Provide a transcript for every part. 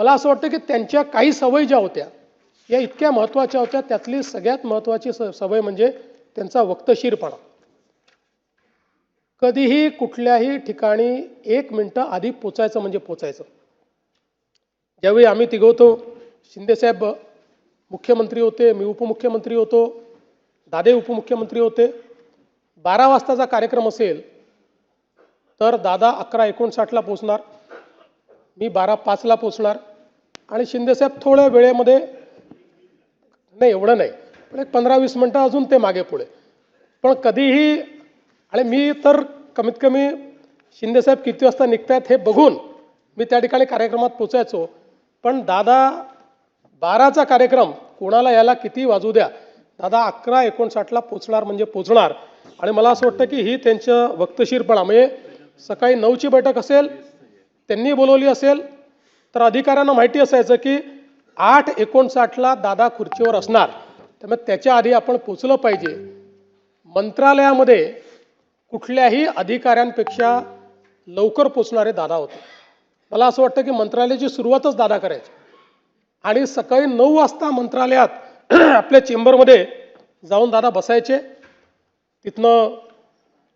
मला असं वाटतं की त्यांच्या काही सवयी ज्या होत्या या इतक्या महत्त्वाच्या होत्या. त्यातली सगळ्यात महत्त्वाची सवय म्हणजे त्यांचा वक्तशीरपणा. कधीही कुठल्याही ठिकाणी 1 मिनिटं आधी पोचायचं म्हणजे पोचायचं. ज्यावेळी आम्ही तिघं होतो, शिंदेसाहेब मुख्यमंत्री होते, मी उपमुख्यमंत्री होतो, दादे उपमुख्यमंत्री होते. 12 वाजताचा कार्यक्रम असेल तर दादा 11:59ला पोचणार, मी 12:05ला पोचणार आणि शिंदेसाहेब थोड्या वेळेमध्ये, नाही एवढं नाही, पण एक 15-20 मिनटं अजून ते मागे पुढे. पण कधीही, आणि मी तर कमीत कमी शिंदेसाहेब किती वाजता निघतायत हे बघून मी त्या ठिकाणी कार्यक्रमात पोचायचो. पण दादा 12चा कार्यक्रम कोणाला याला किती वाजू द्या, दादा 11:59ला पोचणार म्हणजे पोचणार. आणि मला असं वाटतं की ही त्यांचं वक्तशीरपणा, म्हणजे सकाळी 9ची बैठक असेल, त्यांनी बोलवली असेल तर अधिकाऱ्यांना माहिती असायचं की 8:59ला दादा खुर्चीवर असणार, त्यामुळे त्याच्या आधी आपण पोचलं पाहिजे. मंत्रालयामध्ये कुठल्याही अधिकाऱ्यांपेक्षा लवकर पोचणारे दादा होते. मला असं वाटतं की मंत्रालयाची सुरुवातच दादा करायची आणि सकाळी 9 वाजता मंत्रालयात आपल्या चेंबरमध्ये जाऊन दादा बसायचे.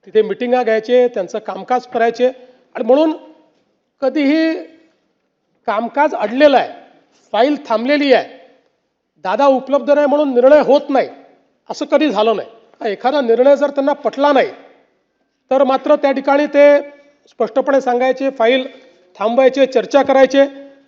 तिथे मिटिंगा घ्यायचे, त्यांचं कामकाज करायचे. आणि म्हणून कधीही कामकाज अडलेलं आहे, फाईल थांबलेली आहे, दादा उपलब्ध नाही म्हणून निर्णय होत नाही, असं कधी झालं नाही. एखादा निर्णय जर त्यांना पटला नाही तर मात्र त्या ठिकाणी ते स्पष्टपणे सांगायचे, फाईल थांबवायचे, चर्चा करायचे.